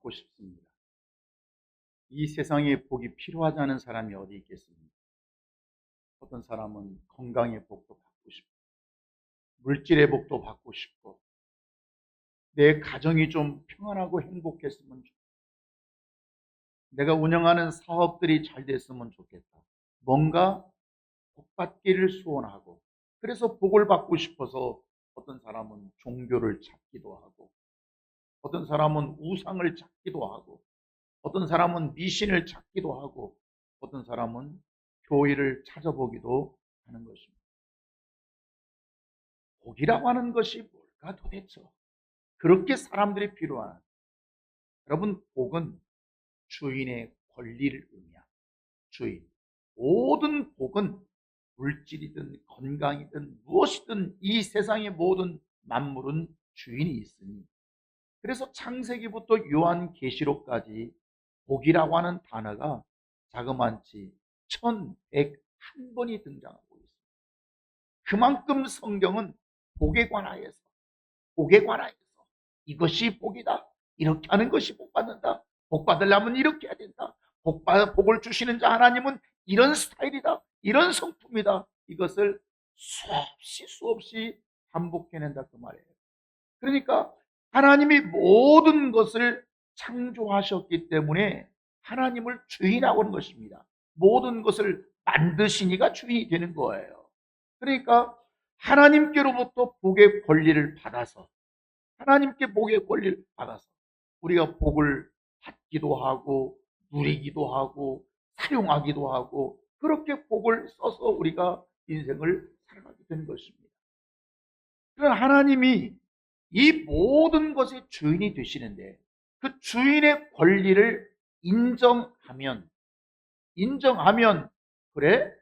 받고 싶습니다. 이 세상에 복이 필요하지 않은 사람이 어디 있겠습니까? 어떤 사람은 건강의 복도 받고 싶고, 물질의 복도 받고 싶고, 내 가정이 좀 평안하고 행복했으면 좋겠다. 내가 운영하는 사업들이 잘 됐으면 좋겠다. 뭔가 복받기를 소원하고, 그래서 복을 받고 싶어서 어떤 사람은 종교를 찾기도 하고, 어떤 사람은 우상을 찾기도 하고, 어떤 사람은 미신을 찾기도 하고, 어떤 사람은 교회를 찾아보기도 하는 것입니다. 복이라고 하는 것이 뭘까 도대체? 그렇게 사람들이 필요한, 여러분, 복은 주인의 권리를 의미합니다. 주인. 모든 복은 물질이든 건강이든 무엇이든 이 세상의 모든 만물은 주인이 있으니, 그래서 창세기부터 요한계시록까지 복이라고 하는 단어가 자그만치 1101번이 등장하고 있습니다. 그만큼 성경은 복에 관하여서 이것이 복이다, 이렇게 하는 것이 복 받는다, 복 받으려면 이렇게 해야 된다, 복을 주시는 자 하나님은 이런 스타일이다, 이런 성품이다, 이것을 수없이 반복해낸다 그 말이에요. 그러니까 하나님이 모든 것을 창조하셨기 때문에 하나님을 주인하고 하는 것입니다. 모든 것을 만드시니까 주인이 되는 거예요. 그러니까 하나님께로부터 복의 권리를 받아서, 하나님께 복의 권리를 받아서 우리가 복을 받기도 하고 누리기도 하고 사용하기도 하고, 그렇게 복을 써서 우리가 인생을 살아가게 되는 것입니다. 그러나 하나님이 이 모든 것의 주인이 되시는데, 그 주인의 권리를 인정하면, 그래?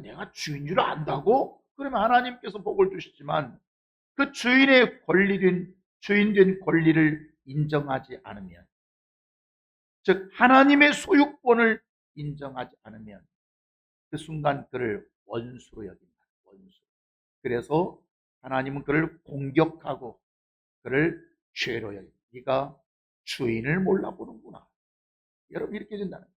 내가 주인 줄 안다고? 그러면 하나님께서 복을 주시지만, 그 주인된 권리를 인정하지 않으면, 즉 하나님의 소유권을 인정하지 않으면 그 순간 그를 원수로 여긴다. 원수. 그래서 하나님은 그를 공격하고 그를 죄로 여긴다. 네가 주인을 몰라보는구나. 여러분, 이렇게 된다는 거예요.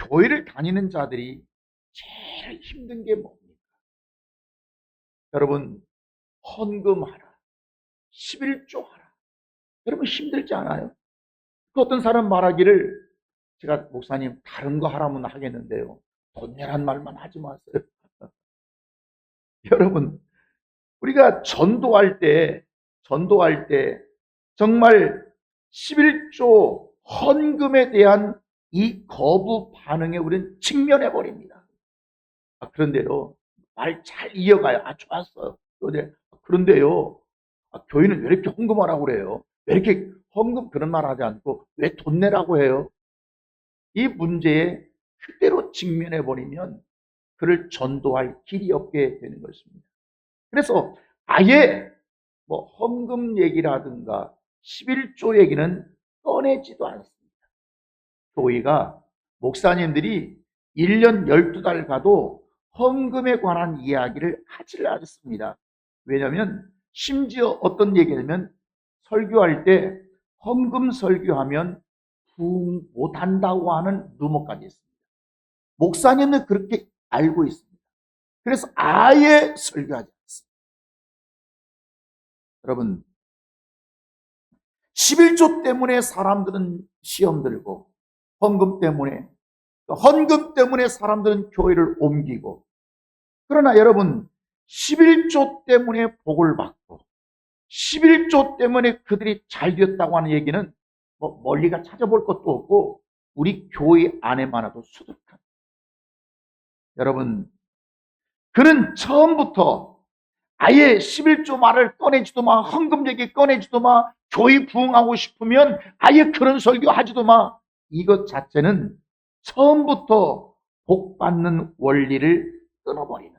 교회를 다니는 자들이 제일 힘든 게 뭡니까? 여러분, 헌금하라, 11조 하라. 여러분, 힘들지 않아요? 그 어떤 사람 말하기를, 제가 목사님 다른 거 하라면 하겠는데요, 돈 내란 말만 하지 마세요. 여러분, 우리가 전도할 때 정말 11조 헌금에 대한 이 거부 반응에 우리는 직면해 버립니다. 그런데요, 말 잘 이어가요. 좋았어요. 그런데요, 교회는 왜 이렇게 헌금하라고 그래요? 왜 이렇게 헌금 그런 말 하지 않고 왜 돈 내라고 해요? 이 문제에 그대로 직면해 버리면 그를 전도할 길이 없게 되는 것입니다. 그래서 아예 뭐 헌금 얘기라든가 11조 얘기는 꺼내지도 않습니다. 교회가, 목사님들이 1년 12달 가도 헌금에 관한 이야기를 하지를 않습니다. 왜냐하면 심지어 어떤 얘기냐면, 설교할 때 헌금 설교하면 부흥 못한다고 하는 루머까지 있습니다. 목사님은 그렇게 알고 있습니다. 그래서 아예 설교하지 않습니다. 여러분, 11조 때문에 사람들은 시험 들고, 헌금 때문에 사람들은 교회를 옮기고, 그러나 여러분, 11조 때문에 복을 받고 11조 때문에 그들이 잘 되었다고 하는 얘기는 뭐 멀리가 찾아볼 것도 없고 우리 교회 안에만 와도 수두룩합니다. 여러분, 그는 처음부터 아예 11조 말을 꺼내지도 마, 헌금 얘기 꺼내지도 마, 교회 부흥하고 싶으면 아예 그런 설교 하지도 마. 이것 자체는 처음부터 복 받는 원리를 끊어버리는,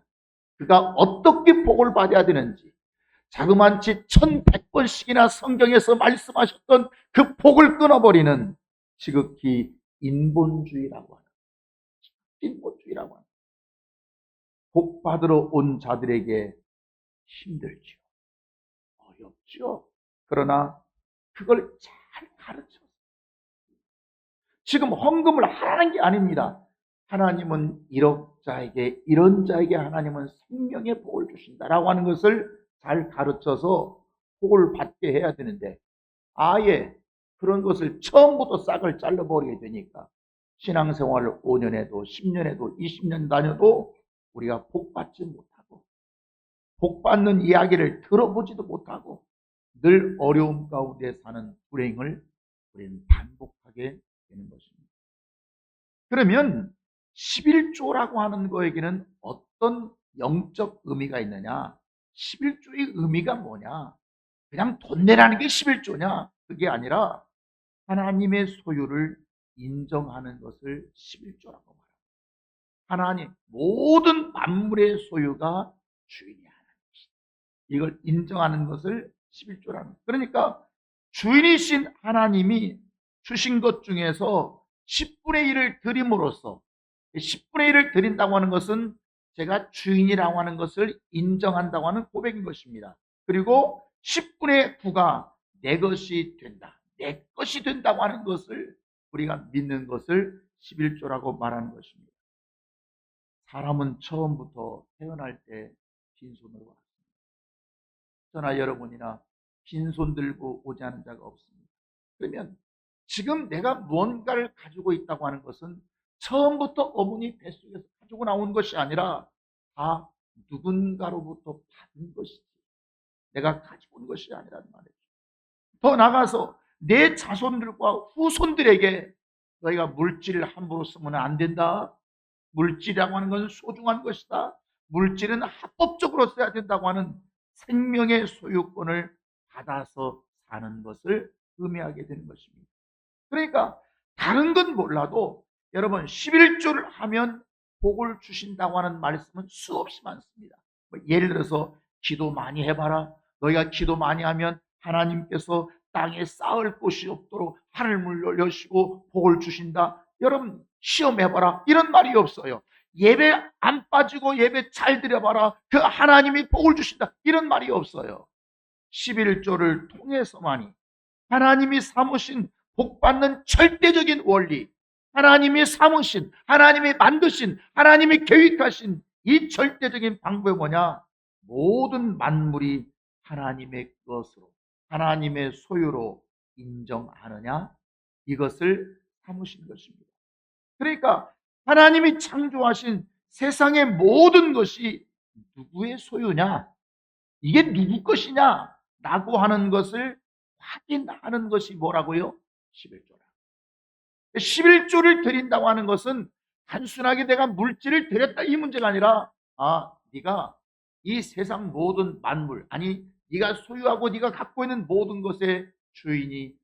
그가 어떻게 복을 받아야 되는지 자그만치 1100번씩이나 성경에서 말씀하셨던 그 복을 끊어버리는 지극히 인본주의라고 하는, 인본주의라고 하는, 복 받으러 온 자들에게 힘들죠. 어렵죠. 그러나 그걸 잘 잘 가르쳐서 지금 헌금을 하라는 게 아닙니다. 하나님은 이런 자에게 하나님은 생명의 복을 주신다라고 하는 것을 잘 가르쳐서 복을 받게 해야 되는데 아예 그런 것을 처음부터 싹을 잘라버리게 되니까 신앙생활을 5년에도 10년에도 20년 다녀도 우리가 복 받지 못하고 복 받는 이야기를 들어보지도 못하고 늘 어려움 가운데 사는 불행을 우리는 반복하게 되는 것입니다. 그러면 11조라고 하는 거에게는 어떤 영적 의미가 있느냐? 11조의 의미가 뭐냐? 그냥 돈 내라는 게 11조냐? 그게 아니라 하나님의 소유를 인정하는 것을 11조라고 말합니다. 하나님, 모든 만물의 소유가 주인이 하나님이시다. 이걸 인정하는 것을 11조라는 거예요. 그러니까 주인이신 하나님이 주신 것 중에서 10분의 1을 드림으로써 10분의 1을 드린다고 하는 것은 제가 주인이라고 하는 것을 인정한다고 하는 고백인 것입니다. 그리고 10분의 9가 내 것이 된다. 내 것이 된다고 하는 것을 우리가 믿는 것을 11조라고 말하는 것입니다. 사람은 처음부터 태어날 때 빈손으로 왔습니다. 저나 여러분이나 빈손 들고 오지 않은 자가 없습니다. 그러면 지금 내가 무언가를 가지고 있다고 하는 것은 처음부터 어머니 뱃속에서 가지고 나온 것이 아니라 다 누군가로부터 받은 것이지 내가 가지고 온 것이 아니란 말이죠. 더 나아가서 내 자손들과 후손들에게 너희가 물질을 함부로 쓰면 안 된다. 물질이라고 하는 것은 소중한 것이다. 물질은 합법적으로 써야 된다고 하는 생명의 소유권을 받아서 사는 것을 의미하게 되는 것입니다. 그러니까 다른 건 몰라도 여러분 11조를 하면 복을 주신다고 하는 말씀은 수없이 많습니다. 예를 들어서 기도 많이 해봐라. 너희가 기도 많이 하면 하나님께서 땅에 쌓을 곳이 없도록 하늘문을 여시고 복을 주신다. 여러분 시험해봐라. 이런 말이 없어요. 예배 안 빠지고 예배 잘 드려봐라. 그 하나님이 복을 주신다. 이런 말이 없어요. 11조를 통해서만이 하나님이 삼으신 복받는 절대적인 원리, 하나님이 삼으신, 하나님이 만드신, 하나님이 계획하신 이 절대적인 방법이 뭐냐? 모든 만물이 하나님의 것으로, 하나님의 소유로 인정하느냐? 이것을 삼으신 것입니다. 그러니까 하나님이 창조하신 세상의 모든 것이 누구의 소유냐? 이게 누구 것이냐? 라고 하는 것을 확인하는 것이 뭐라고요? 11조라. 11조를 드린다고 하는 것은 단순하게 내가 물질을 드렸다 이 문제가 아니라 네가 이 세상 모든 만물 아니 네가 소유하고 네가 갖고 있는 모든 것의 주인이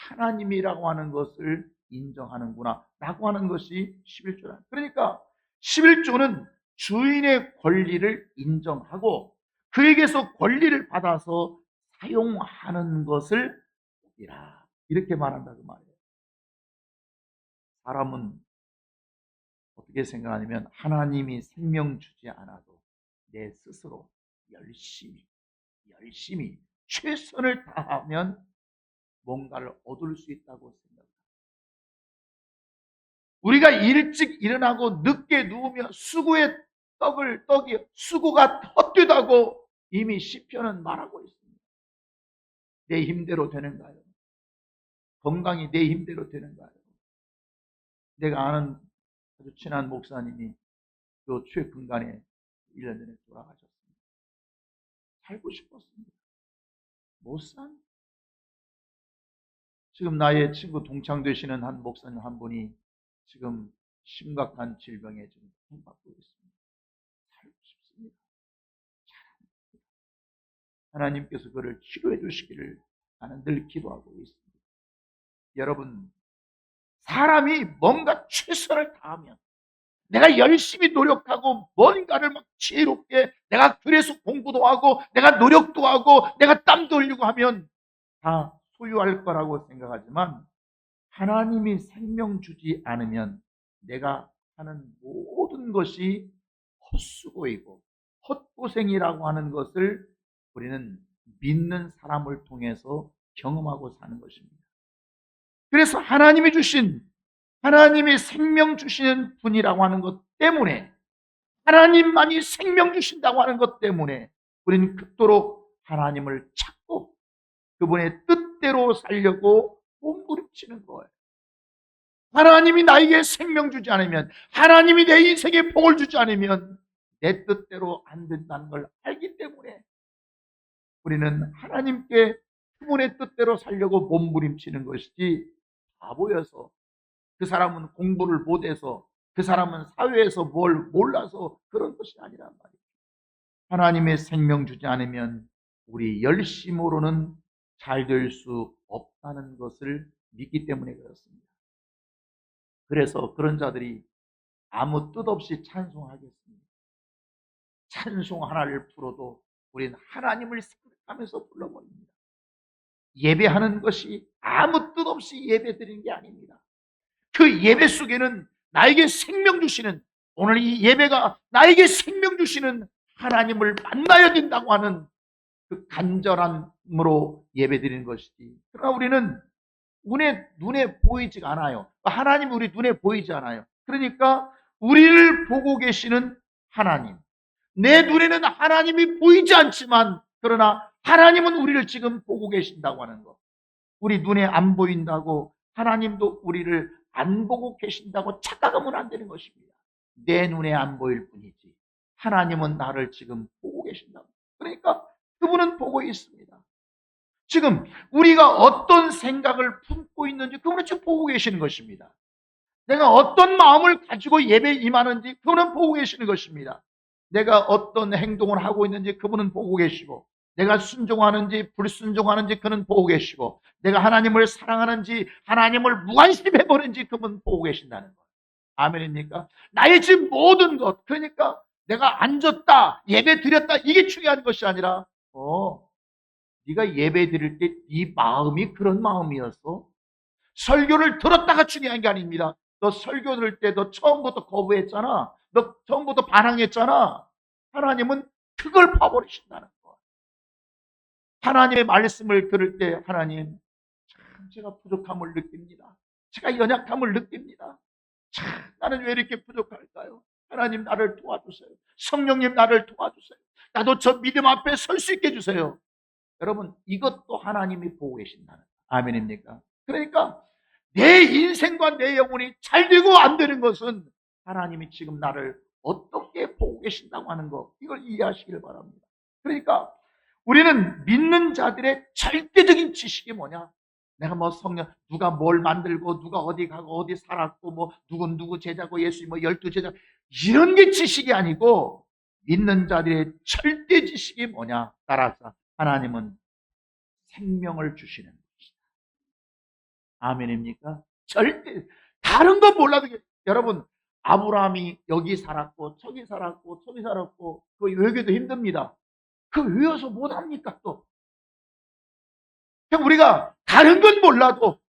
하나님이라고 하는 것을 인정하는구나 라고 하는 것이 11조라. 그러니까 11조는 주인의 권리를 인정하고 그에게서 권리를 받아서 사용하는 것을 이렇게 말한다고 말이에요. 사람은 어떻게 생각하냐면 하나님이 생명 주지 않아도 내 스스로 열심히 최선을 다하면 뭔가를 얻을 수 있다고 생각합니다. 우리가 일찍 일어나고 늦게 누우면 수고의 떡이 수고가 헛되다고 이미 시편은 말하고 있습니다. 내 힘대로 되는가요? 건강이 내 힘대로 되는가요? 내가 아는 아주 친한 목사님이 요 최근간에 1년 전에 돌아가셨습니다. 살고 싶었습니다. 못 산. 지금 나의 친구 동창 되시는 한 목사님 한 분이 지금 심각한 질병에 지금 고통받고 있습니다. 살고 싶습니다. 하나님께서 그를 치료해 주시기를 나는 늘 기도하고 있습니다. 여러분, 사람이 뭔가 최선을 다하면 내가 열심히 노력하고 뭔가를 막 지혜롭게 내가 그래서 공부도 하고 내가 노력도 하고 내가 땀도 흘리고 하면 다 소유할 거라고 생각하지만 하나님이 생명 주지 않으면 내가 하는 모든 것이 헛수고이고 헛고생이라고 하는 것을 우리는 믿는 사람을 통해서 경험하고 사는 것입니다. 그래서 하나님이 주신, 하나님이 생명 주시는 분이라고 하는 것 때문에, 하나님만이 생명 주신다고 하는 것 때문에 우리는 그토록 하나님을 찾고 그분의 뜻대로 살려고 몸부림치는 거예요. 하나님이 나에게 생명 주지 않으면, 하나님이 내 인생에 복을 주지 않으면 내 뜻대로 안 된다는 걸 알기 때문에 우리는 하나님께 그분의 뜻대로 살려고 몸부림치는 것이지, 바보여서, 그 사람은 공부를 못해서, 그 사람은 사회에서 뭘 몰라서 그런 것이 아니란 말이에요. 하나님의 생명 주지 않으면 우리 열심으로는 잘 될 수 없다는 것을 믿기 때문에 그렇습니다. 그래서 그런 자들이 아무 뜻 없이 찬송하겠습니다. 찬송 하나를 풀어도 우리는 하나님을 생각하면서 불러버립니다. 예배하는 것이 아무 뜻 없이 예배 드리는 게 아닙니다. 그 예배 속에는 나에게 생명 주시는, 오늘 이 예배가 나에게 생명 주시는 하나님을 만나야 된다고 하는 그 간절함으로 예배 드리는 것이지. 그러나 우리는 눈에 보이지가 않아요. 하나님이 우리 눈에 보이지 않아요. 그러니까 우리를 보고 계시는 하나님, 내 눈에는 하나님이 보이지 않지만 그러나 하나님은 우리를 지금 보고 계신다고 하는 것. 우리 눈에 안 보인다고 하나님도 우리를 안 보고 계신다고 착각하면 안 되는 것입니다. 내 눈에 안 보일 뿐이지 하나님은 나를 지금 보고 계신다고. 그러니까 그분은 보고 있습니다. 지금 우리가 어떤 생각을 품고 있는지 그분은 지금 보고 계시는 것입니다. 내가 어떤 마음을 가지고 예배에 임하는지 그분은 보고 계시는 것입니다. 내가 어떤 행동을 하고 있는지 그분은 보고 계시고, 내가 순종하는지 불순종하는지 그는 보고 계시고, 내가 하나님을 사랑하는지 하나님을 무관심해버린지 그분 보고 계신다는 것. 아멘입니까? 나의 지금 모든 것, 그러니까 내가 앉았다, 예배 드렸다, 이게 중요한 것이 아니라 네가 예배 드릴 때 네 마음이 그런 마음이었어? 설교를 들었다가 중요한 게 아닙니다. 너 설교 들을 때 너 처음부터 거부했잖아. 너 처음부터 반항했잖아. 하나님은 그걸 봐버리신다는 거. 하나님의 말씀을 들을 때 하나님, 참 제가 부족함을 느낍니다. 제가 연약함을 느낍니다. 참 나는 왜 이렇게 부족할까요? 하나님 나를 도와주세요. 성령님 나를 도와주세요. 나도 저 믿음 앞에 설 수 있게 해주세요. 여러분, 이것도 하나님이 보고 계신다는 거. 아멘입니까? 그러니까 내 인생과 내 영혼이 잘 되고 안 되는 것은 하나님이 지금 나를 어떻게 보고 계신다고 하는 것, 이걸 이해하시길 바랍니다. 그러니까 우리는 믿는 자들의 절대적인 지식이 뭐냐? 내가 뭐 성령, 누가 뭘 만들고, 누가 어디 가고, 어디 살았고, 뭐, 누군 누구 제자고, 예수 뭐 12제자, 이런 게 지식이 아니고, 믿는 자들의 절대 지식이 뭐냐? 따라서 하나님은 생명을 주시는 것이다. 아멘입니까? 절대 다른 건 몰라도 여러분, 아브라함이 여기 살았고 저기 살았고 저기 살았고 그 외교도 힘듭니다. 그 외워서 못합니까 또? 우리가 다른 건 몰라도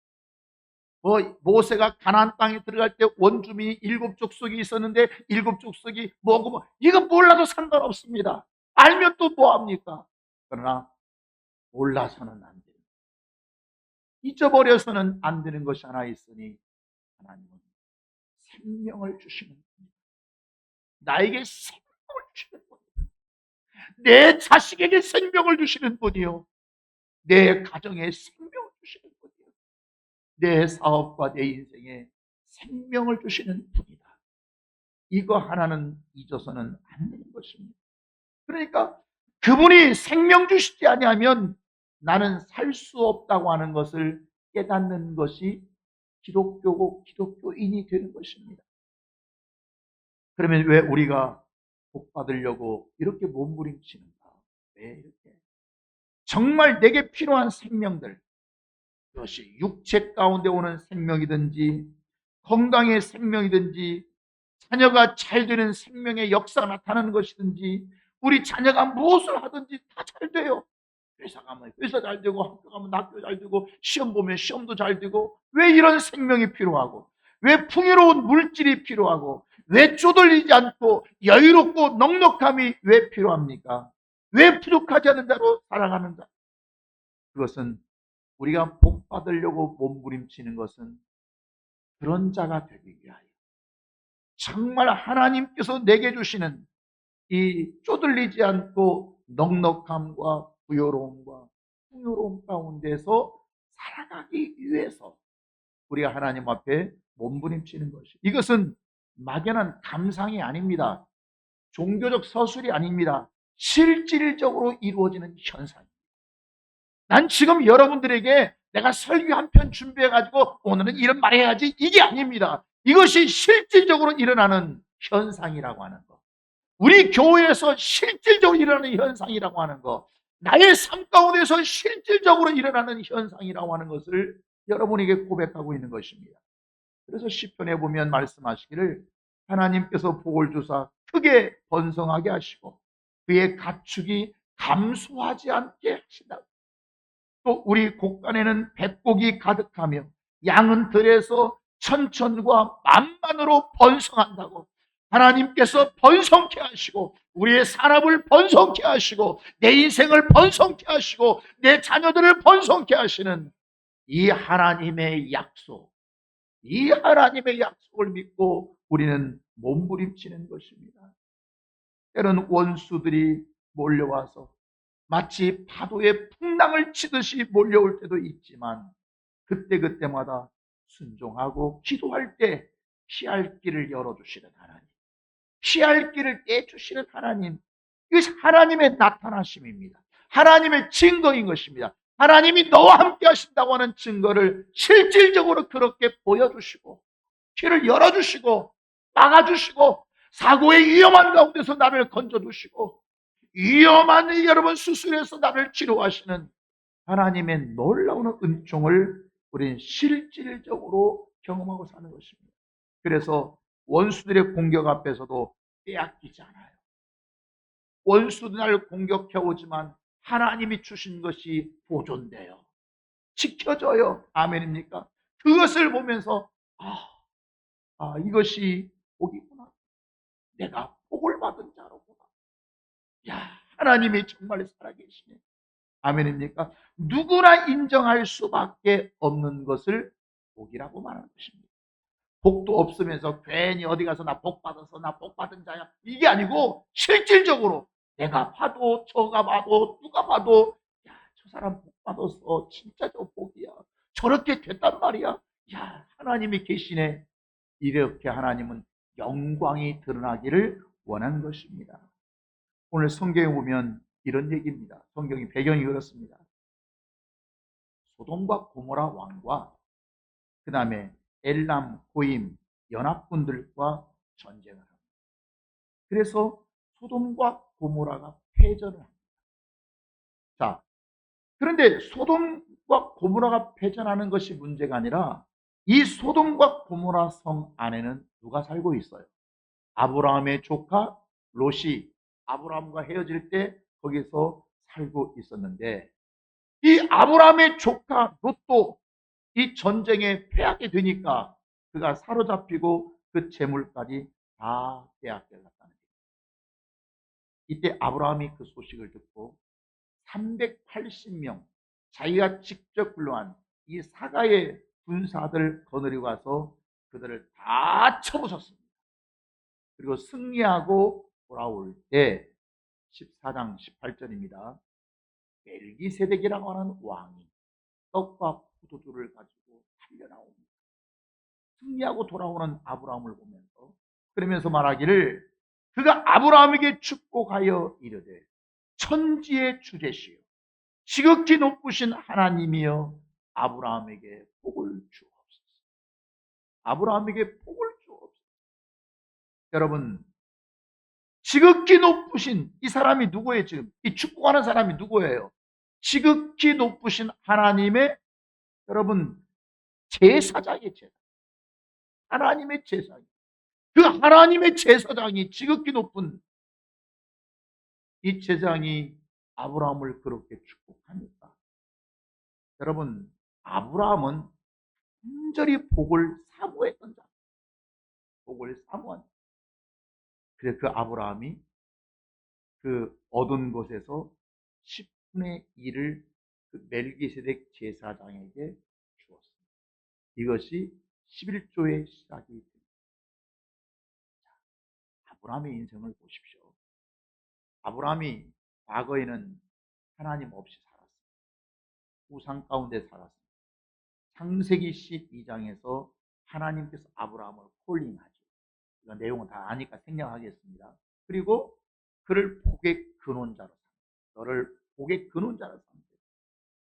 모세가 가나안 땅에 들어갈 때 원주민이 7족속이 있었는데 7족속이 뭐고 뭐 이거 몰라도 상관없습니다. 알면 또 뭐합니까? 그러나 몰라서는 안 돼요. 잊어버려서는 안 되는 것이 하나 있으니 하나님은 생명을 주시는 분이다. 나에게 생명을 주시는 분이다. 내 자식에게 생명을 주시는 분이요, 내 가정에 생명을 주시는 분이요, 내 사업과 내 인생에 생명을 주시는 분이다. 이거 하나는 잊어서는 안 되는 것입니다. 그러니까 그분이 생명 주시지 아니하면 나는 살 수 없다고 하는 것을 깨닫는 것이 기독교고 기독교인이 되는 것입니다. 그러면 왜 우리가 복 받으려고 이렇게 몸부림치는가? 왜 이렇게? 정말 내게 필요한 생명들, 그것이 육체 가운데 오는 생명이든지 건강의 생명이든지 자녀가 잘 되는 생명의 역사가 나타나는 것이든지 우리 자녀가 무엇을 하든지 다 잘 돼요. 회사 가면 회사 잘 되고 학교 가면 학교 잘 되고 시험 보면 시험도 잘 되고, 왜 이런 생명이 필요하고, 왜 풍요로운 물질이 필요하고, 왜 쪼들리지 않고 여유롭고 넉넉함이 왜 필요합니까? 왜 부족하지 않은 자로 살아가는 자? 그것은 우리가 복 복 받으려고 몸부림치는 것은 그런 자가 되기 위하여 정말 하나님께서 내게 주시는 이 쪼들리지 않고 넉넉함과 부요로움과 풍요로움 가운데서 살아가기 위해서 우리가 하나님 앞에 몸부림치는 것이, 이것은 막연한 감상이 아닙니다. 종교적 서술이 아닙니다. 실질적으로 이루어지는 현상입니다. 난 지금 여러분들에게 내가 설교 한 편 준비해가지고 오늘은 이런 말 해야지, 이게 아닙니다. 이것이 실질적으로 일어나는 현상이라고 하는 것, 우리 교회에서 실질적으로 일어나는 현상이라고 하는 것, 나의 삶 가운데서 실질적으로 일어나는 현상이라고 하는 것을 여러분에게 고백하고 있는 것입니다. 그래서 시편에 보면 말씀하시기를 하나님께서 복을 주사 크게 번성하게 하시고 그의 가축이 감소하지 않게 하신다. 또 우리 곳간에는 백곡이 가득하며 양은 들에서 천천과 만만으로 번성한다고. 하나님께서 번성케 하시고 우리의 산업을 번성케 하시고 내 인생을 번성케 하시고 내 자녀들을 번성케 하시는 이 하나님의 약속, 이 하나님의 약속을 믿고 우리는 몸부림치는 것입니다. 때로는 원수들이 몰려와서 마치 파도의 풍랑을 치듯이 몰려올 때도 있지만 그때그때마다 순종하고 기도할 때 피할 길을 열어주시는 하나님, 피할 길을 떼주시는 하나님, 이것이 하나님의 나타나심입니다. 하나님의 증거인 것입니다. 하나님이 너와 함께 하신다고 하는 증거를 실질적으로 그렇게 보여주시고 길을 열어주시고 막아주시고 사고의 위험한 가운데서 나를 건져주시고 위험한 여러분 수술에서 나를 치료하시는 하나님의 놀라운 은총을 우리는 실질적으로 경험하고 사는 것입니다. 그래서 원수들의 공격 앞에서도 빼앗기지 않아요. 원수들 나를 공격해 오지만 하나님이 주신 것이 보존돼요. 지켜져요. 아멘입니까? 그것을 보면서 이것이 복이구나. 내가 복을 받은 자로구나. 야, 하나님이 정말 살아계시네. 아멘입니까? 누구나 인정할 수밖에 없는 것을 복이라고 말하는 것입니다. 복도 없으면서 괜히 어디 가서 나 복 받아서 나 복 받은 자야, 이게 아니고 실질적으로 내가 봐도 저가 봐도 누가 봐도 야, 저 사람 복 받았어. 진짜 저 복이야. 저렇게 됐단 말이야. 야, 하나님이 계시네. 이렇게 하나님은 영광이 드러나기를 원한 것입니다. 오늘 성경에 보면 이런 얘기입니다. 성경의 배경이 그렇습니다. 소돔과 고모라 왕과 그 다음에 엘람, 고임 연합군들과 전쟁을 합니다. 그래서 소돔과 고모라가 패전을 합니다. 자, 그런데 소돔과 고모라가 패전하는 것이 문제가 아니라 이 소돔과 고모라 성 안에는 누가 살고 있어요? 아브라함의 조카 롯이 아브라함과 헤어질 때 거기서 살고 있었는데 이 아브라함의 조카 롯도 이 전쟁에 패하게 되니까 그가 사로잡히고 그 재물까지 다 빼앗겨갔다는 거예요. 이때 아브라함이 그 소식을 듣고 380명 자기가 직접 불러한 이 사가의 군사들 거느리고 가서 그들을 다 쳐부쉈습니다. 그리고 승리하고 돌아올 때 14장 18절입니다. 멜기세덱이라고 하는 왕이 떡과 포도주를 가지고 달려나옵니다. 승리하고 돌아오는 아브라함을 보면서 그러면서 말하기를 그가 아브라함에게 축복하여 이르되 천지의 주제시요 지극히 높으신 하나님이여 아브라함에게 복을 주옵소서. 아브라함에게 복을 주옵소서. 여러분, 지극히 높으신 이 사람이 누구예요? 지금 이 축복하는 사람이 누구예요? 지극히 높으신 하나님의 여러분 제사장이에요. 제사장. 하나님의 제사장. 그 하나님의 제사장이 지극히 높은 이 제사장이 아브라함을 그렇게 축복합니까? 여러분, 아브라함은 간절히 복을 사모했던 자. 복을 사모한 자. 그래서 그 아브라함이 그 얻은 것에서 10분의 1을 그 멜기세덱 제사장에게 이것이 11조의 시작이 됩니다. 아브라함의 인생을 보십시오. 아브라함이 과거에는 하나님 없이 살았습니다. 우상 가운데 살았습니다. 창세기 12장에서 하나님께서 아브라함을 콜링하죠. 이건 내용은 다 아니까 생략하겠습니다. 그리고 그를 복의 근원자로 삼습니다. 너를 복의 근원자로 삼습니다.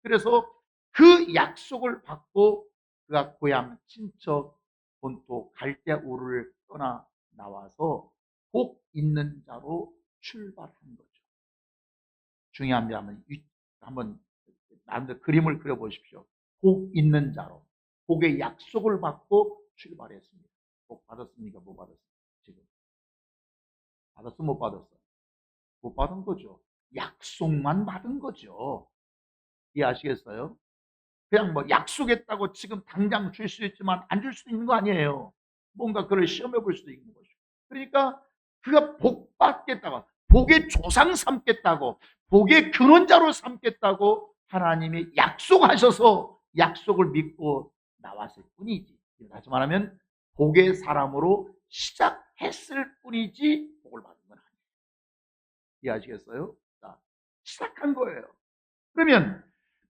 그래서 그 약속을 받고 그가 고향 친척 본토 갈대아 우르를 떠나 나와서 복 있는 자로 출발한 거죠. 중요합니다. 한번 나름대로 그림을 그려보십시오. 복 있는 자로 복의 약속을 받고 출발했습니다. 복 받았습니까? 못 받았어요? 지금 받았어? 못 받았어? 못 받은 거죠. 약속만 받은 거죠. 이해하시겠어요? 그냥 뭐 약속했다고 지금 당장 줄 수 있지만 안 줄 수도 있는 거 아니에요. 뭔가 그걸 시험해 볼 수도 있는 거죠. 그러니까 그가 복 받겠다고, 복의 조상 삼겠다고, 복의 근원자로 삼겠다고 하나님이 약속하셔서 약속을 믿고 나왔을 뿐이지. 다시 말하면 복의 사람으로 시작했을 뿐이지 복을 받은 건 아니에요. 이해하시겠어요? 자, 시작한 거예요. 그러면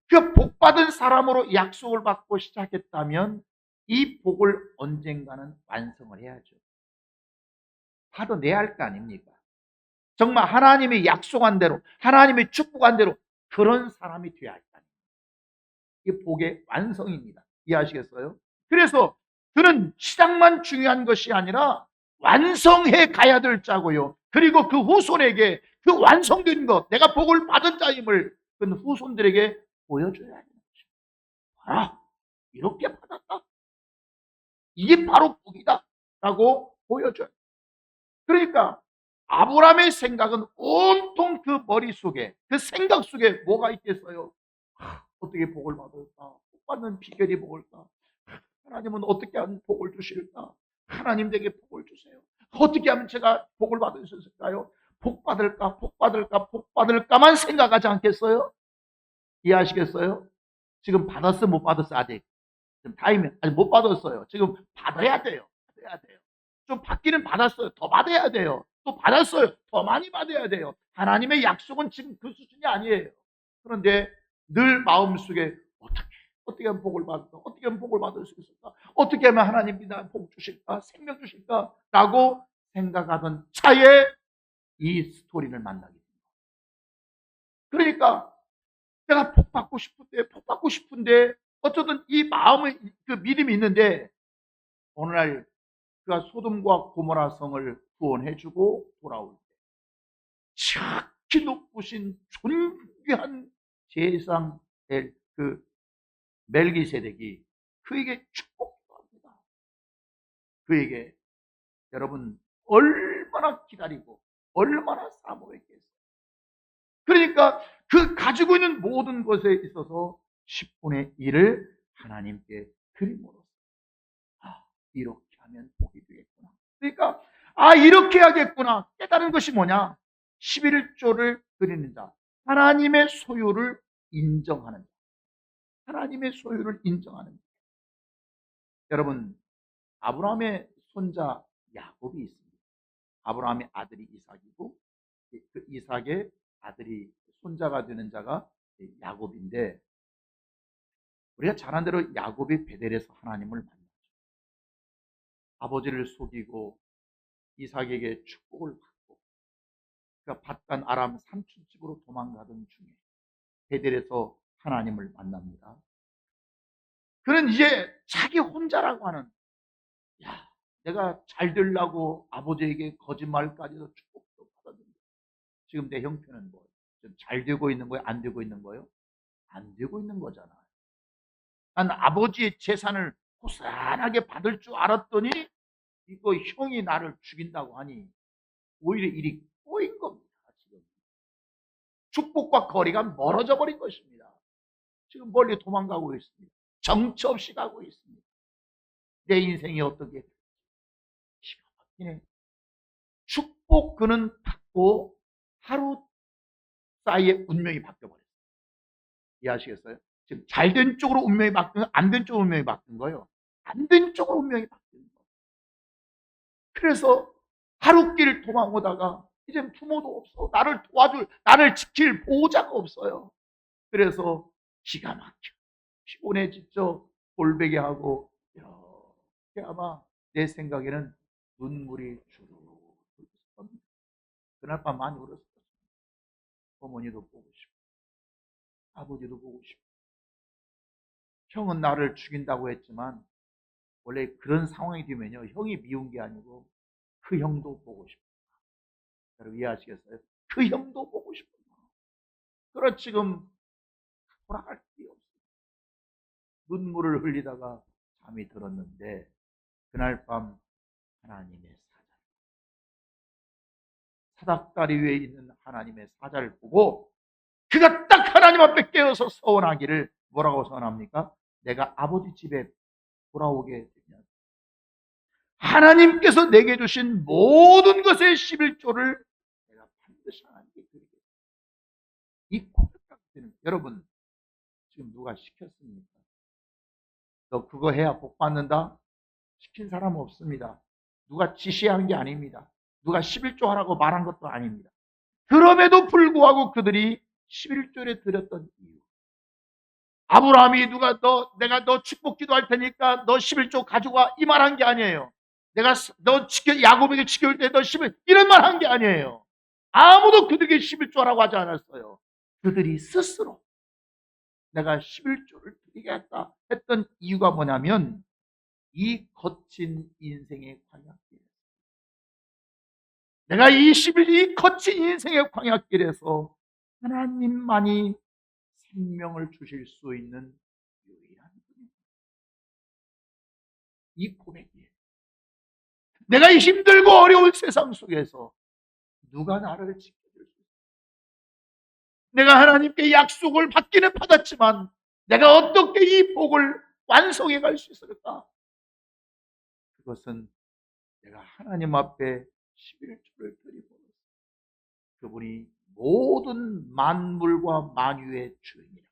그 복받은 사람으로 약속을 받고 시작했다면 이 복을 언젠가는 완성을 해야죠. 받아내야 할 거 아닙니까? 정말 하나님이 약속한 대로, 하나님이 축복한 대로 그런 사람이 되어야 할 거 아닙니까? 이게 복의 완성입니다. 이해하시겠어요? 그래서 그는 시작만 중요한 것이 아니라 완성해 가야 될 자고요. 그리고 그 후손에게 그 완성된 것, 내가 복을 받은 자임을 그 후손들에게 보여줘야 하는 거죠. 봐라, 이렇게 받았다. 이게 바로 복이다. 라고 보여줘요. 그러니까 아브라함의 생각은 온통 그 머릿속에, 그 생각 속에 뭐가 있겠어요? 어떻게 복을 받을까? 복 받는 비결이 뭘까? 하나님은 어떻게 하면 복을 주실까? 하나님 에게 복을 주세요. 어떻게 하면 제가 복을 받을 수 있을까요? 복 받을까? 복 받을까? 복 받을까만 생각하지 않겠어요? 이해하시겠어요? 지금 받았어? 못 받았어? 아직? 지금 타임이 아직 못 받았어요. 지금 받아야 돼요. 받아야 돼요. 좀 받기는 받았어요. 더 받아야 돼요. 또 받았어요. 더 많이 받아야 돼요. 하나님의 약속은 지금 그 수준이 아니에요. 그런데 늘 마음속에 어떻게 하면 복을 받을까? 어떻게 하면 복을 받을 수 있을까? 어떻게 하면 하나님이 나한테 복 주실까? 생명 주실까? 라고 생각하던 차에 이 스토리를 만나게 됩니다. 그러니까 내가 복 받고 싶은데, 복 받고 싶은데, 어쩌든 이 마음의 그 믿음이 있는데, 어느 날 그가 소돔과 고모라 성을 구원해주고 돌아올 때, 지극히 높으신 존귀한 제사장 그 멜기세덱이 그에게 축복도 합니다. 그에게 여러분 얼마나 기다리고 얼마나 사모했겠어요. 그러니까 그 가지고 있는 모든 것에 있어서 10분의 1을 하나님께 드림으로써 이렇게 하면 복이 되겠구나. 그러니까 이렇게 하겠구나 깨달은 것이 뭐냐? 11조를 드리는 자, 하나님의 소유를 인정하는 자, 하나님의 소유를 인정하는 자. 여러분, 아브라함의 손자 야곱이 있습니다. 아브라함의 아들이 이삭이고 그 이삭의 아들이 손자가 되는 자가 야곱인데, 우리가 잘 아는 대로 야곱이 베델에서 하나님을 만나죠. 아버지를 속이고 이삭에게 축복을 받고 그가 밧단 아람 삼촌집으로 도망가던 중에 베델에서 하나님을 만납니다. 그는 이제 자기 혼자라고 하는, 내가 잘 되려고 아버지에게 거짓말까지도 축복도 받았는데 지금 내 형편은 뭐예요? 잘 되고 있는 거예요? 안 되고 있는 거예요? 안 되고 있는 거잖아요. 난 아버지의 재산을 고스란하게 받을 줄 알았더니 이거 형이 나를 죽인다고 하니 오히려 일이 꼬인 겁니다. 지금 축복과 거리가 멀어져 버린 것입니다. 지금 멀리 도망가고 있습니다. 정처 없이 가고 있습니다. 내 인생이 어떻게 기가 막히네. 축복 그는 받고 하루 사이에 운명이 바뀌어버렸어요. 이해하시겠어요? 지금 잘된 쪽으로 운명이 바뀐 거예요? 안 된 쪽으로 운명이 바뀐 거예요? 안 된 쪽으로 운명이 바뀌는 거예요. 그래서 하루길 도망오다가 이제 부모도 없어. 나를 도와줄, 나를 지킬 보호자가 없어요. 그래서 기가 막혀. 피곤해 지쳐 골베개 하고 이렇게 아마 내 생각에는 눈물이 주르륵 흘렀습니다. 그날 밤 많이 울었어요. 어머니도 보고 싶고 아버지도 보고 싶고 형은 나를 죽인다고 했지만 원래 그런 상황이 되면요 형이 미운 게 아니고 그 형도 보고 싶어. 여러분 이해하시겠어요? 그 형도 보고 싶어. 그렇 지금 돌아갈 길이 없어. 눈물을 흘리다가 잠이 들었는데 그날 밤 하나님의 사닥다리 위에 있는 하나님의 사자를 보고 그가 딱 하나님 앞에 깨어서 서원하기를 뭐라고 서원합니까? 내가 아버지 집에 돌아오게 되면 하나님께서 내게 주신 모든 것의 11조를 내가 반드시 하나님께 드리겠다. 이 고백까지는 여러분 지금 누가 시켰습니까? 너 그거 해야 복 받는다? 시킨 사람은 없습니다. 누가 지시한 게 아닙니다. 누가 11조 하라고 말한 것도 아닙니다. 그럼에도 불구하고 그들이 11조를 드렸던 이유. 아브라함이 내가 너 축복 기도할 테니까 너 11조 가져와 이 말 한 게 아니에요. 내가 너 야곱에게 지켜올 때 너 11, 이런 말 한 게 아니에요. 아무도 그들에게 11조라고 하지 않았어요. 그들이 스스로 내가 11조를 드리겠다 했던 이유가 뭐냐면 이 거친 인생의 광야길. 내가 이 거친 인생의 광야길에서 하나님만이 생명을 주실 수 있는 유일한 분입니다. 이 고백이에요. 내가 이 힘들고 어려운 세상 속에서 누가 나를 지켜줄 수 있을까? 내가 하나님께 약속을 받기는 받았지만 내가 어떻게 이 복을 완성해 갈 수 있을까? 그것은 내가 하나님 앞에 11조를 드리고 그분이 모든 만물과 만유의 주인이라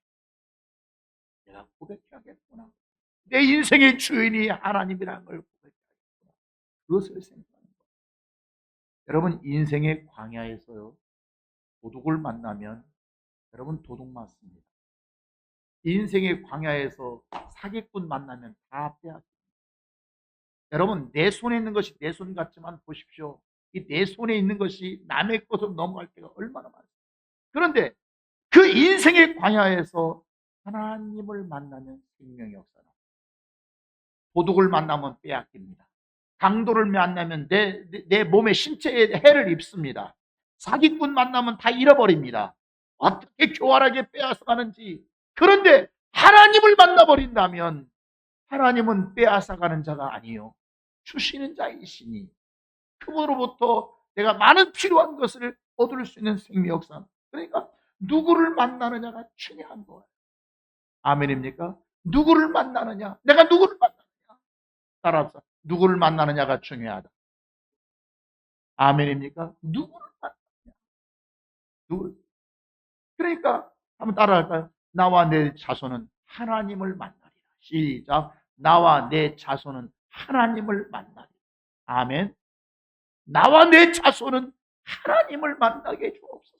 내가 고백해야겠구나. 내 인생의 주인이 하나님이라는 걸 고백해야겠구나. 그것을 생각하는 거예요. 여러분 인생의 광야에서요 도둑을 만나면 여러분 도둑 맞습니다. 인생의 광야에서 사기꾼 만나면 다 빼앗깁니다. 여러분 내 손에 있는 것이 내 손 같지만 보십시오. 이 내 손에 있는 것이 남의 것으로 넘어갈 때가 얼마나 많습니다. 그런데 그 인생의 광야에서 하나님을 만나면 생명이 없어요. 도둑을 만나면 빼앗깁니다. 강도를 만나면 내 몸에 신체에 해를 입습니다. 사기꾼 만나면 다 잃어버립니다. 어떻게 교활하게 빼앗아가는지. 그런데 하나님을 만나버린다면 하나님은 빼앗아가는 자가 아니요 주시는 자이시니 그분으로부터 내가 많은 필요한 것을 얻을 수 있는 생명상. 그러니까 누구를 만나느냐가 중요한 거예요. 아멘입니까? 누구를 만나느냐? 내가 누구를 만나느냐? 따라서 누구를 만나느냐가 중요하다. 아멘입니까? 누구를 만나느냐? 누구를. 그러니까 한번 따라할까요? 나와 내 자손은 하나님을 만나리라. 시작. 나와 내 자손은 하나님을 만나리라. 아멘. 나와 내 자손은 하나님을 만나게 주옵소서.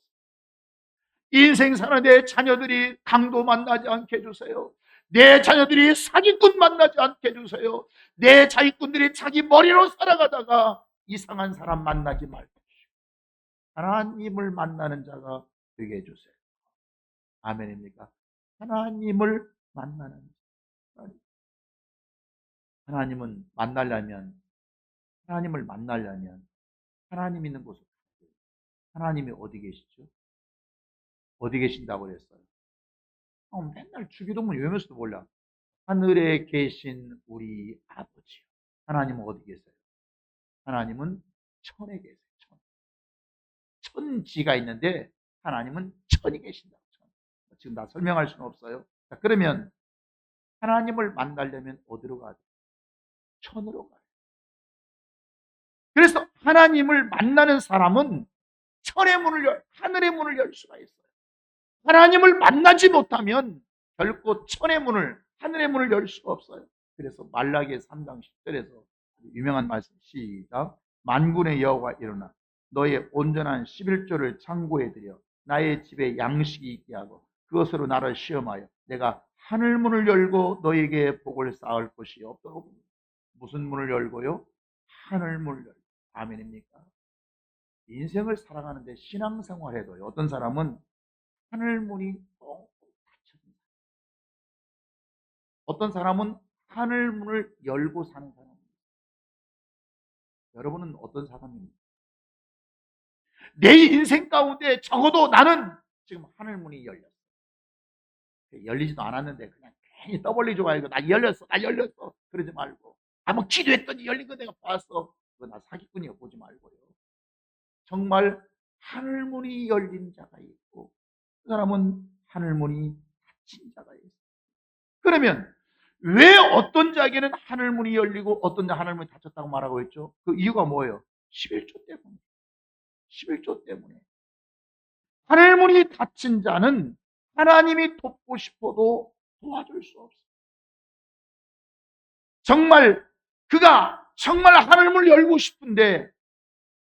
인생 사는 내 자녀들이 강도 만나지 않게 해주세요. 내 자녀들이 사기꾼 만나지 않게 해주세요. 내 자기꾼들이 자기 머리로 살아가다가 이상한 사람 만나지 말고 하나님을 만나는 자가 되게 해주세요. 아멘입니까? 하나님을 만나는 자. 하나님은 만나려면 하나님을 만나려면 하나님 있는 곳에 하나님이 어디 계시죠? 어디 계신다고 그랬어요? 맨날 주기도문 외우면서도 몰라. 하늘에 계신 우리 아버지. 하나님은 어디 계세요? 하나님은 천에 계세요. 천지가 있는데 하나님은 천이 계신다. 지금 다 설명할 수는 없어요. 자, 그러면 하나님을 만나려면 어디로 가야 돼요? 천으로 가요. 그래서 하나님을 만나는 사람은 하늘의 문을 열 수가 있어요. 하나님을 만나지 못하면 결코 천의 문을, 하늘의 문을 열 수가 없어요. 그래서 말라기 3장 10절에서 유명한 말씀 시작. 만군의 여호와가 일어나 너의 온전한 11조를 창고에 들여 나의 집에 양식이 있게 하고 그것으로 나를 시험하여 내가 하늘 문을 열고 너에게 복을 쌓을 것이 없도록. 무슨 문을 열고요? 하늘 문을 열고. 아멘입니까? 인생을 살아가는데 신앙생활에도요, 어떤 사람은 하늘 문이 꼭 닫혀집니다. 어떤 사람은 하늘 문을 열고 사는 사람입니다. 여러분은 어떤 사람입니까? 내 인생 가운데 적어도 나는 지금 하늘 문이 열렸어. 열리지도 않았는데 그냥 괜히 떠벌리지 말고 나 열렸어, 나 열렸어 그러지 말고, 뭐 기도했더니 열린 거 내가 봤어. 그거 나 사기꾼이야 보지 말고요. 정말 하늘 문이 열린 자가 있고 그 사람은 하늘 문이 닫힌 자가 있어요. 그러면 왜 어떤 자에게는 하늘 문이 열리고 어떤 자 하늘 문이 닫혔다고 말하고 있죠? 그 이유가 뭐예요? 11조 때문에. 11조 때문에. 하늘 문이 닫힌 자는 하나님이 돕고 싶어도 도와줄 수 없어요. 정말 그가 정말 하늘 문을 열고 싶은데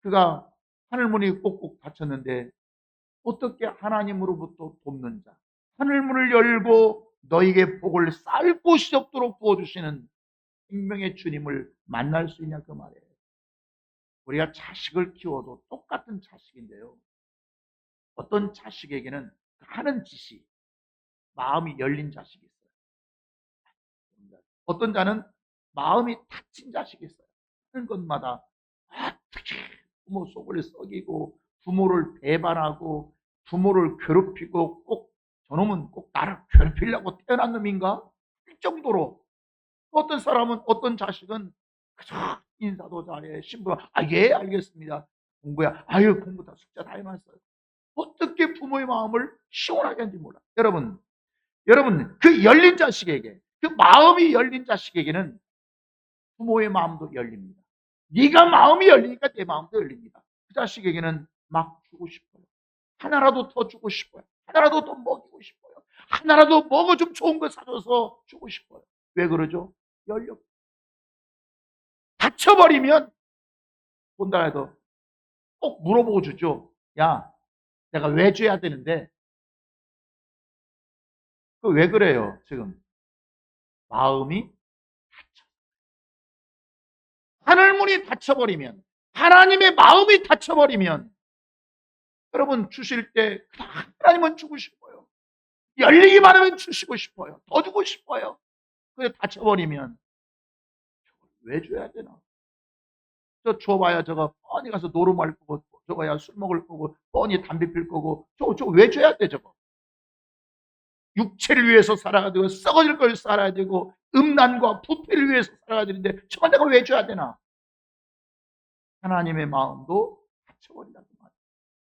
그가 하늘 문이 꼭꼭 닫혔는데 어떻게 하나님으로부터 돕는 자, 하늘 문을 열고 너에게 복을 쌓을 곳이 없도록 부어주시는 생명의 주님을 만날 수 있냐 그 말이에요. 우리가 자식을 키워도 똑같은 자식인데요, 어떤 자식에게는 하는 짓이 마음이 열린 자식이 있어요. 어떤 자는 마음이 닫힌 자식이 있어요. 하는 것마다 어떻게 부모 속을 썩이고 부모를 배반하고 부모를 괴롭히고 꼭 저놈은 꼭 나를 괴롭히려고 태어난 놈인가? 이 정도로. 어떤 사람은, 어떤 자식은 그저 인사도 잘해, 신부가 예 알겠습니다, 공부야, 아유 공부 다 숙제 다 해놨어요. 어떻게 부모의 마음을 시원하게 하는지 몰라. 여러분 그 열린 자식에게, 그 마음이 열린 자식에게는 부모의 마음도 열립니다. 네가 마음이 열리니까 내 마음도 열립니다. 그 자식에게는 막 주고 싶어요. 하나라도 더 주고 싶어요. 하나라도 더 먹이고 싶어요. 하나라도 먹어 좀 좋은 거 사줘서 주고 싶어요. 왜 그러죠? 열려. 닫혀버리면 본다 해도 꼭 물어보고 주죠. 야, 내가 왜 줘야 되는데? 그 왜 그래요? 지금 마음이 닫혀. 하늘문이 닫혀버리면, 하나님의 마음이 닫혀버리면, 여러분 주실 때 하나님은 주고 싶어요. 열리기만 하면 주시고 싶어요. 더 주고 싶어요. 근데 닫혀버리면 왜 줘야 되나? 저 줘봐야 저거 뻔히 가서 노름할 거고, 저거야 술 먹을 거고, 뻔히 담배 필 거고, 저거 왜 줘야 돼 저거? 육체를 위해서 살아야 되고 썩어질 걸 살아야 되고 음란과 부패를 위해서 살아야 되는데 저건 내가 왜 줘야 되나? 하나님의 마음도 닫혀버린다는 말이에요.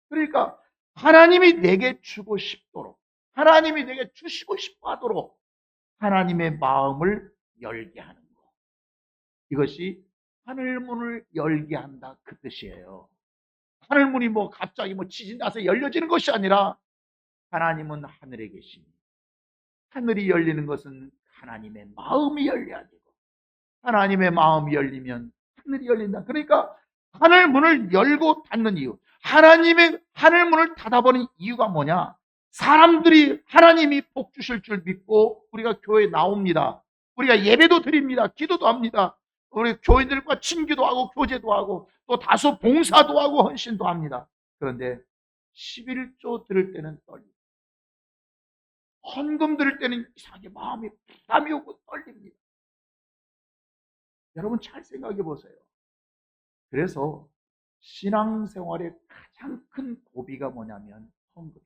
그러니까 하나님이 내게 주고 싶도록, 하나님이 내게 주시고 싶어 하도록 하나님의 마음을 열게 하는 것, 이것이 하늘문을 열게 한다 그 뜻이에요. 하늘문이 뭐 갑자기 뭐 지진 나서 열려지는 것이 아니라 하나님은 하늘에 계십니다. 하늘이 열리는 것은 하나님의 마음이 열려야 되고, 하나님의 마음이 열리면 하늘이 열린다. 그러니까 하늘 문을 열고 닫는 이유, 하나님의 하늘 문을 닫아버린 이유가 뭐냐? 사람들이 하나님이 복 주실 줄 믿고 우리가 교회에 나옵니다. 우리가 예배도 드립니다. 기도도 합니다. 우리 교인들과 친기도 하고 교제도 하고 또 다소 봉사도 하고 헌신도 합니다. 그런데 11조 들을 때는 떨립니다. 헌금 드릴 때는 이상하게 마음이 부담이 오고 떨립니다. 여러분 잘 생각해 보세요. 그래서 신앙생활의 가장 큰 고비가 뭐냐면 헌금.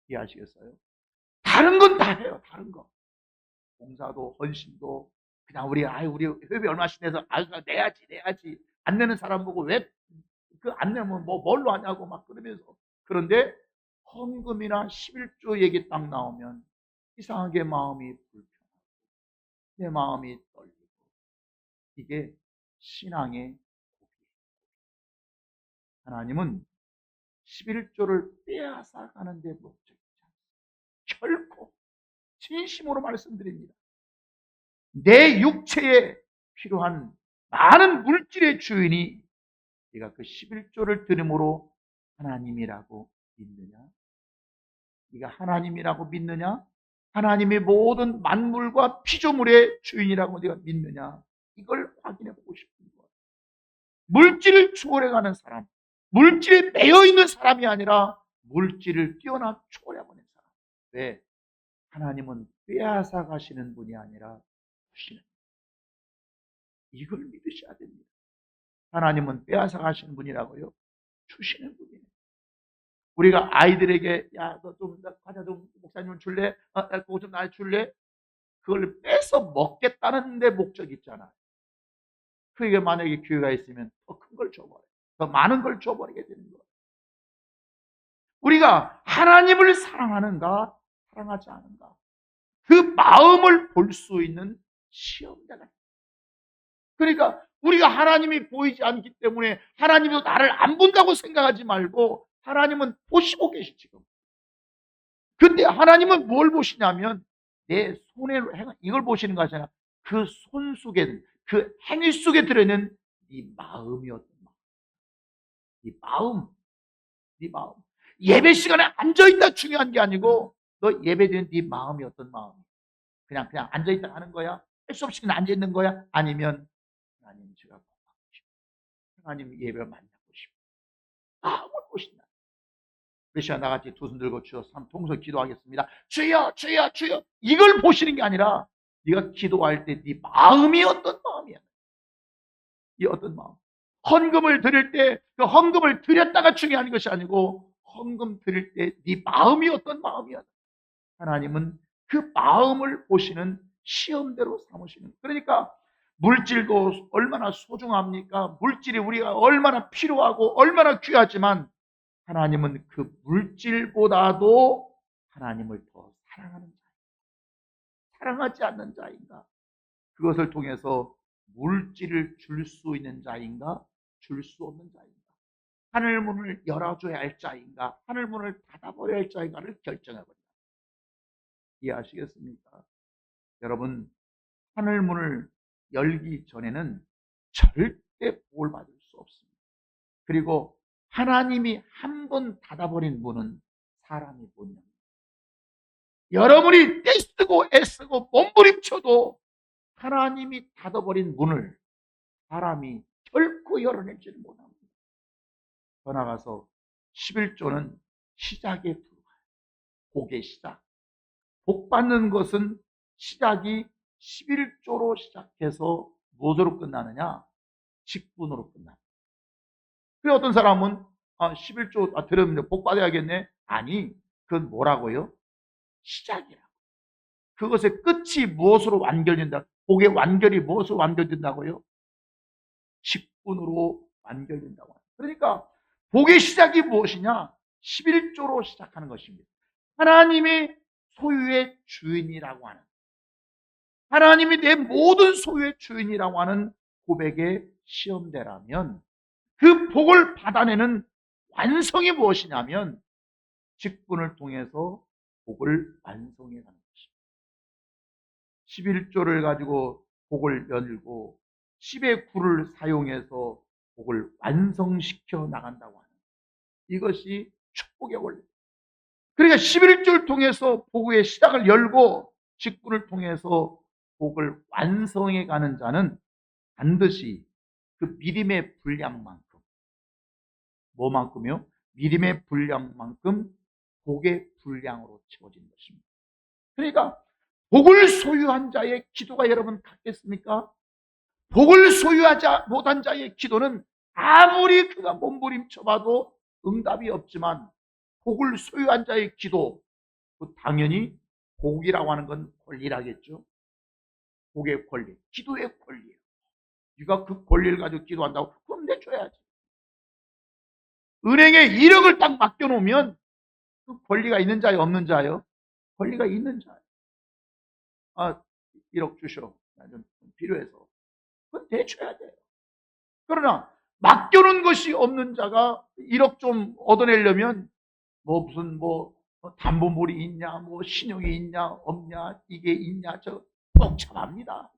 이해하시겠어요? 다른 건 다 해요. 다른 거. 봉사도 헌신도 그냥 우리 회비 얼마씩 내서 내야지 안 내는 사람 보고 왜 그 안 내면 뭐 뭘로 하냐고 막 그러면서. 그런데 헌금이나 11조 얘기 딱 나오면 이상하게 마음이 불편하고 내 마음이 떨리고, 이게 신앙의 고비. 하나님은 11조를 빼앗아 가는데 목적이지 않습니다. 결코, 진심으로 말씀드립니다. 내 육체에 필요한 많은 물질의 주인이 네가 그 11조를 들음으로 하나님이라고 믿느냐? 네가 하나님이라고 믿느냐? 하나님의 모든 만물과 피조물의 주인이라고 네가 믿느냐? 이걸 확인해 보고 싶은 거예요. 물질을 초월해가는 사람, 물질에 매여 있는 사람이 아니라 물질을 뛰어나 초월해버린 사람. 왜? 하나님은 빼앗아 가시는 분이 아니라 주시는, 이걸 믿으셔야 됩니다. 하나님은 빼앗아 가시는 분이라고요? 주시는 분이에요. 우리가 아이들에게 야, 너 좀 과자 좀 목사님 줄래? 그거 좀 나 줄래? 그걸 뺏어 먹겠다는 데 목적이 있잖아요. 그게 만약에 기회가 있으면 더 큰 걸 줘버려요. 더 많은 걸 줘버리게 되는 거예요. 우리가 하나님을 사랑하는가, 사랑하지 않은가, 그 마음을 볼 수 있는 시험대가. 그러니까 우리가 하나님이 보이지 않기 때문에 하나님도 나를 안 본다고 생각하지 말고 하나님은 보시고 계시 지금. 근데 하나님은 뭘 보시냐면 내 손에 이걸 보시는 거잖아. 그 손 속에, 그 행위 속에 들어있는 네 마음이었던 마음. 네 마음, 네 마음. 예배 시간에 앉아있다 중요한 게 아니고 너 예배드리는 네 마음이 어떤 마음. 그냥 앉아있다 하는 거야? 할 수 없이 그냥 앉아있는 거야? 아니면 하나님 제가 고맙고 싶어. 하나님 예배를 만나고 싶어. 마음을 보신다. 그 시간 나같이 두 손 들고 주여 통서 기도하겠습니다. 주여 주여 주여, 이걸 보시는 게 아니라 네가 기도할 때 네 마음이 어떤 마음이야. 이 어떤 마음. 헌금을 드릴 때 그 헌금을 드렸다가 중요한 것이 아니고 헌금 드릴 때 네 마음이 어떤 마음이야. 하나님은 그 마음을 보시는 시험대로 삼으시는. 그러니까 물질도 얼마나 소중합니까? 물질이 우리가 얼마나 필요하고 얼마나 귀하지만 하나님은 그 물질보다도 하나님을 더 사랑하는 자, 사랑하지 않는 자인가? 그것을 통해서 물질을 줄 수 있는 자인가? 줄 수 없는 자인가? 하늘문을 열어줘야 할 자인가? 하늘문을 닫아버려야 할 자인가를 결정해버린다. 이해하시겠습니까? 여러분, 하늘문을 열기 전에는 절대 복을 받을 수 없습니다. 그리고 하나님이 한 번 닫아버린 문은 사람이 못 엽니다. 여러분이 떼쓰고 애쓰고 몸부림쳐도 하나님이 닫아버린 문을 사람이 결코 열어내지를 못합니다. 더 나가서 11조는 시작에 불과해요. 복의 시작. 복 받는 것은 시작이 11조로 시작해서 무엇으로 끝나느냐? 직분으로 끝납니다. 그래 어떤 사람은 11조 들으면 복 받아야겠네. 아니, 그건 뭐라고요? 시작이라고. 그것의 끝이 무엇으로 완결된다? 복의 완결이 무엇으로 완결된다고요? 직분으로 완결된다고 합니다. 그러니까 복의 시작이 무엇이냐? 11조로 시작하는 것입니다. 하나님의 소유의 주인이라고 하는, 하나님이 내 모든 소유의 주인이라고 하는 고백의 시험대라면 그 복을 받아내는 완성이 무엇이냐면 직분을 통해서 복을 완성해 가는 것입니다. 11조를 가지고 복을 열고 10의 9를 사용해서 복을 완성시켜 나간다고 하는, 이것이 축복의 원리. 그러니까 11조를 통해서 복의 시작을 열고 직분을 통해서 복을 완성해 가는 자는 반드시 그 믿음의 분량만큼, 뭐만큼요? 믿음의 분량만큼 복의 분량으로 채워진 것입니다. 그러니까 복을 소유한 자의 기도가 여러분 같겠습니까? 복을 소유하지 못한 자의 기도는 아무리 그가 몸부림쳐봐도 응답이 없지만 복을 소유한 자의 기도, 당연히 복이라고 하는 건 권리라겠죠. 복의 권리, 기도의 권리예요. 네가 그 권리를 가지고 기도한다고? 그럼 내줘야지. 은행에 1억을 딱 맡겨놓으면 그 권리가 있는 자요, 없는 자요? 권리가 있는 자요. 1억 주셔. 좀 필요해서. 그건 내줘야 돼요. 그러나 맡겨놓은 것이 없는 자가 1억 좀 얻어내려면 무슨 담보물이 있냐, 신용이 있냐, 없냐, 이게 있냐, 저 복잡합니다.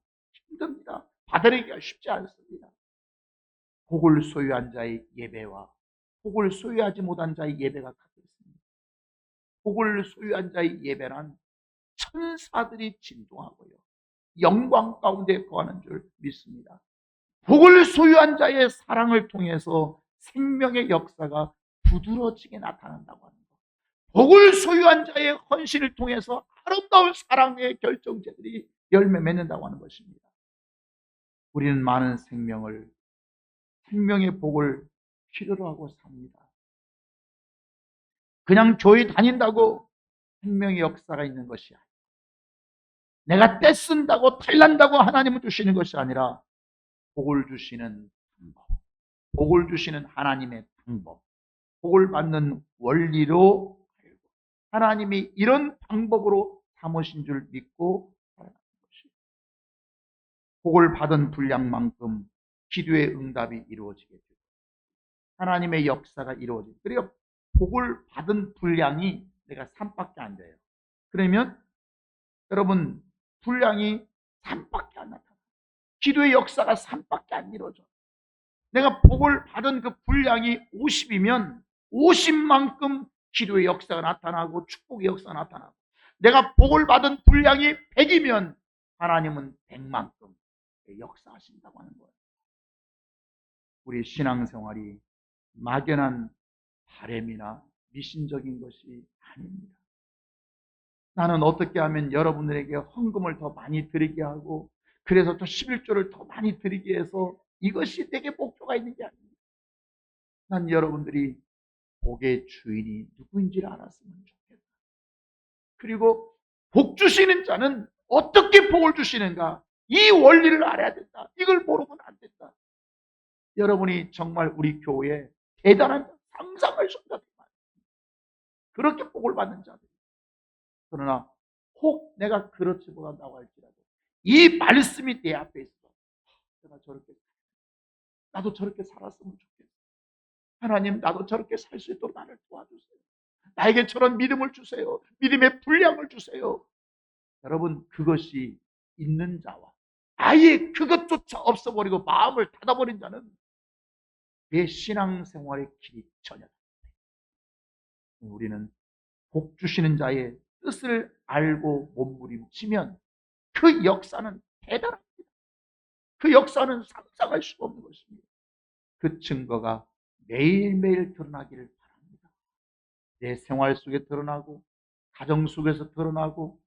힘듭니다. 받아들이기가 쉽지 않습니다. 복을 소유한 자의 예배와 복을 소유하지 못한 자의 예배가 같습니다. 복을 소유한 자의 예배란 천사들이 진동하고요, 영광 가운데 거하는 줄 믿습니다. 복을 소유한 자의 사랑을 통해서 생명의 역사가 두드러지게 나타난다고 하는 것. 복을 소유한 자의 헌신을 통해서 아름다운 사랑의 결정체들이 열매 맺는다고 하는 것입니다. 우리는 많은 생명의 복을 필요로 하고 삽니다. 그냥 교회 다닌다고 생명의 역사가 있는 것이 아니라, 내가 떼쓴다고 탈난다고 하나님은 주시는 것이 아니라 복을 주시는 방법, 복을 주시는 하나님의 방법, 복을 받는 원리로 알고 하나님이 이런 방법으로 삼으신 줄 믿고 살아가는 것입니다. 복을 받은 분량만큼 기도의 응답이 이루어지게 되고 하나님의 역사가 이루어지고, 그리고 복을 받은 분량이 내가 3밖에 안 돼요. 그러면 여러분, 분량이 3밖에 안 나타나요. 기도의 역사가 3밖에 안 이루어져. 내가 복을 받은 그 분량이 50이면 50만큼 기도의 역사가 나타나고 축복의 역사가 나타나고, 내가 복을 받은 분량이 100이면 하나님은 100만큼 역사하신다고 하는 거예요. 우리 신앙생활이 막연한 바램이나 미신적인 것이 아닙니다. 나는 어떻게 하면 여러분들에게 헌금을 더 많이 드리게 하고, 그래서 또 11조를 더 많이 드리게 해서 이것이 내게 목표가 있는 게 아닙니다. 난 여러분들이 복의 주인이 누구인지를 알았으면 좋겠다. 그리고 복 주시는 자는 어떻게 복을 주시는가, 이 원리를 알아야 된다. 이걸 모르면 안 된다. 여러분이 정말 우리 교회에 대단한 상상할 수 없는 그렇게 복을 받는 자들. 그러나 혹 내가 그렇지 못한다고 할지라도 이 말씀이 내 앞에 있어. 내가 나도 저렇게 살았으면 좋겠어. 하나님, 나도 저렇게 살 수 있도록 나를 도와주세요. 나에게 저런 믿음을 주세요. 믿음의 분량을 주세요. 여러분, 그것이 있는 자와 아예 그것조차 없어버리고 마음을 닫아버린 자는 내 신앙생활의 길이 전혀 다릅니다. 우리는 복 주시는 자의 뜻을 알고 몸부림치면 그 역사는 대단합니다. 그 역사는 상상할 수가 없는 것입니다. 그 증거가 매일매일 드러나기를 바랍니다. 내 생활 속에 드러나고, 가정 속에서 드러나고,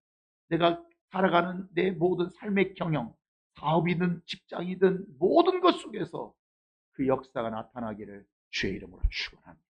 내가 살아가는 내 모든 삶의 경영, 사업이든 직장이든 모든 것 속에서 그 역사가 나타나기를 주의 이름으로 축원합니다.